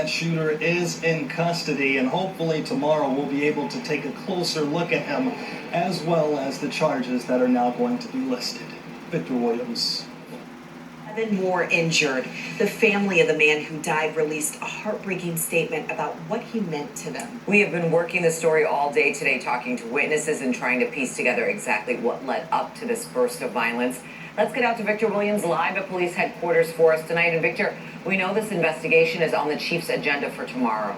that shooter is in custody, and hopefully tomorrow we'll be able to take a closer look at him, as well as the charges that are now going to be listed. Victor Williams. 7 more injured. The family of the man who died released a heartbreaking statement about what he meant to them. We have been working the story all day today, talking to witnesses and trying to piece together exactly what led up to this burst of violence. Let's get out to Victor Williams live at police headquarters for us tonight. And Victor, we know this investigation is on the chief's agenda for tomorrow.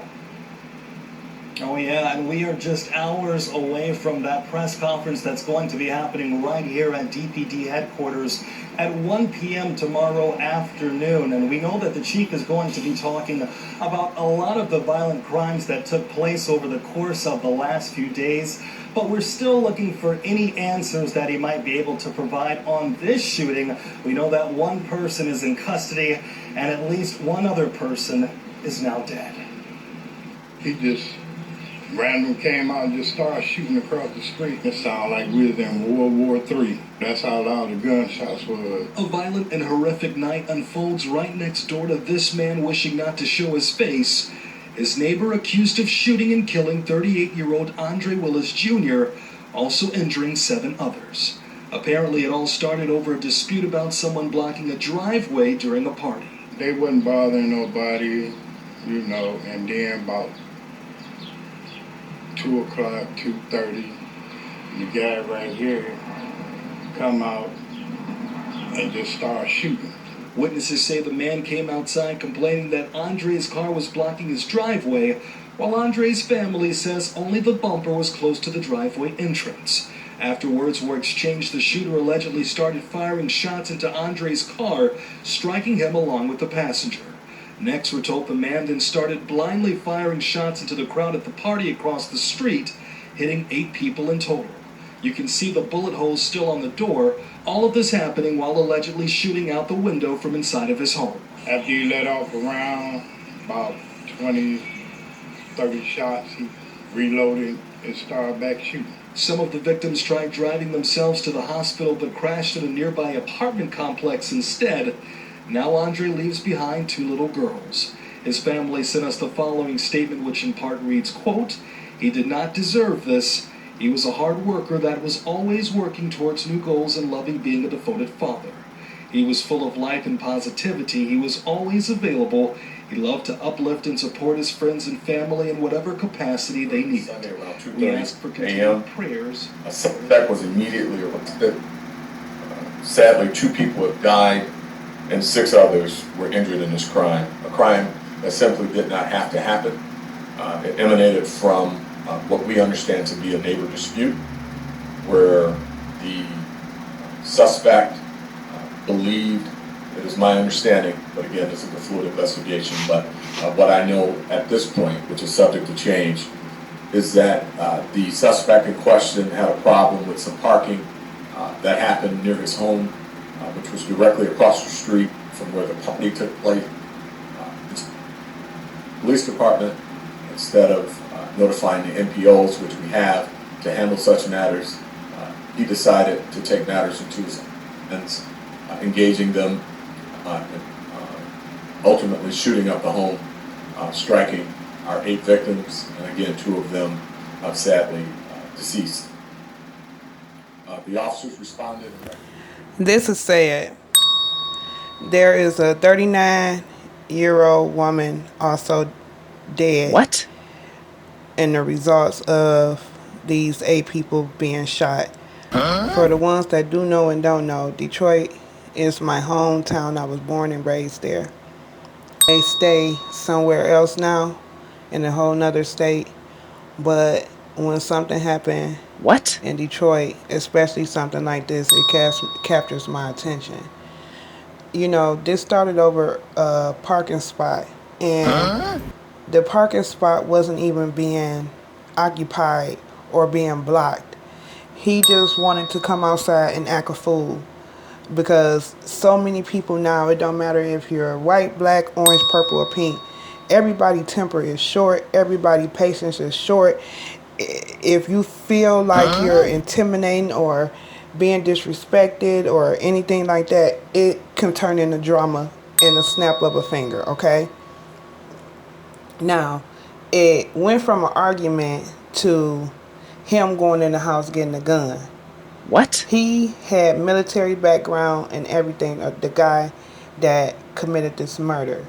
Oh yeah, and we are just hours away from that press conference that's going to be happening right here at DPD headquarters at 1 p.m. tomorrow afternoon. And we know that the chief is going to be talking about a lot of the violent crimes that took place over the course of the last few days. But we're still looking for any answers that he might be able to provide on this shooting. We know that one person is in custody and at least one other person is now dead. He just randomly came out and just started shooting across the street. It sounded like we was in World War III. That's how loud the gunshots were. A violent and horrific night unfolds right next door to this man wishing not to show his face. His neighbor accused of shooting and killing 38-year-old Andre Willis Jr., also injuring 7 others. Apparently it all started over a dispute about someone blocking a driveway during a party. They wasn't bothering nobody, and then about 2 o'clock, 2:30, the guy right here come out and just start shooting. Witnesses say the man came outside complaining that Andre's car was blocking his driveway, while Andre's family says only the bumper was close to the driveway entrance. After words were exchanged, the shooter allegedly started firing shots into Andre's car, striking him along with the passenger. Next, we're told the man then started blindly firing shots into the crowd at the party across the street, hitting 8 people in total. You can see the bullet holes still on the door, all of this happening while allegedly shooting out the window from inside of his home. After he let off around about 20, 30 shots, he reloaded and started back shooting. Some of the victims tried driving themselves to the hospital but crashed at a nearby apartment complex instead. Now Andre leaves behind 2 little girls. His family sent us the following statement, which in part reads, quote, "He did not deserve this. He was a hard worker that was always working towards new goals and loving being a devoted father. He was full of life and positivity. He was always available. He loved to uplift and support his friends and family in whatever capacity they needed." Sunday around 2:30 We ask for continued prayers. A suspect was immediately arrested. Sadly, 2 people have died and 6 others were injured in this crime. A crime that simply did not have to happen. It emanated from what we understand to be a neighbor dispute, where the suspect believed, it is my understanding, but again, this is a fluid investigation, but what I know at this point, which is subject to change, is that the suspect in question had a problem with some parking that happened near his home, which was directly across the street from where the party took place. The police department, instead of notifying the NPOs, which we have to handle such matters, he decided to take matters into his hands, engaging them, and ultimately shooting up the home, striking our 8 victims, and again, 2 of them sadly deceased. The officers responded. This is sad. There is a 39-year-old woman also dead. What? In the results of these 8 people being shot. For the ones that do know and don't know, Detroit is my hometown. I was born and raised there. They stay somewhere else now, in a whole nother state. But when something happened in Detroit, especially something like this, it captures my attention. You know, this started over a parking spot, and the parking spot wasn't even being occupied or being blocked. He just wanted to come outside and act a fool, because so many people now, it don't matter if you're white, black, orange, purple, or pink, everybody temper is short, everybody patience is short. If you feel like you're intimidating or being disrespected or anything like that, it can turn into drama in a snap of a finger, okay? Now, it went from an argument to him going in the house getting a gun. What? He had military background and everything, the guy that committed this murder.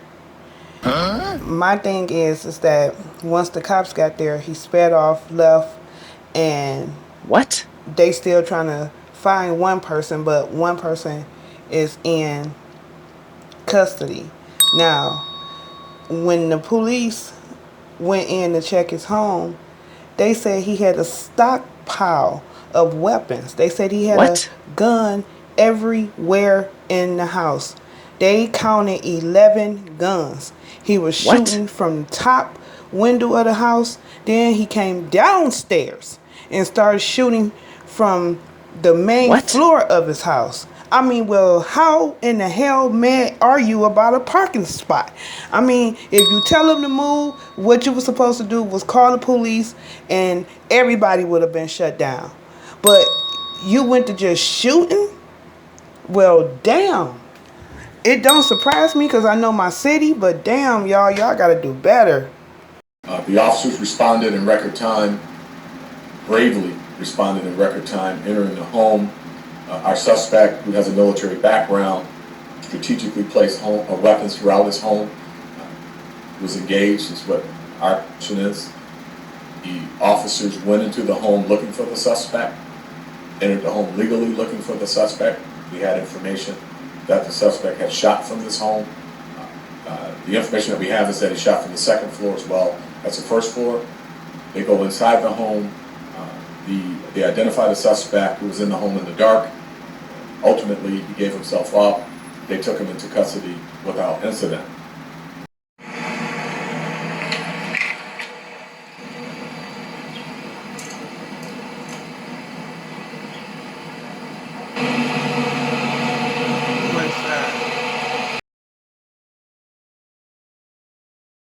My thing is that once the cops got there, he sped off, left, and What? they still trying to find one person, but one person is in custody. Now, when the police went in to check his home, they said he had a stockpile of weapons. They said he had What? a gun everywhere in the house. They counted 11 guns. He was What? shooting from the top window of the house. Then he came downstairs and started shooting from the main What? floor of his house. I mean, well, how in the hell mad are you about a parking spot? I mean, if you tell him to move, what you were supposed to do was call the police and everybody would have been shut down. But you went to just shooting? Well, damn. It don't surprise me because I know my city, but damn, y'all got to do better. The officers responded in record time, bravely responded in record time, entering the home. Our suspect, who has a military background, strategically placed weapons throughout his home, was engaged, is what our action is. The officers went into the home looking for the suspect, entered the home legally looking for the suspect. We had information that the suspect had shot from this home. The information that we have is that he shot from the second floor as well as the first floor. They go inside the home. They identify the suspect who was in the home in the dark. Ultimately, he gave himself up. They took him into custody without incident.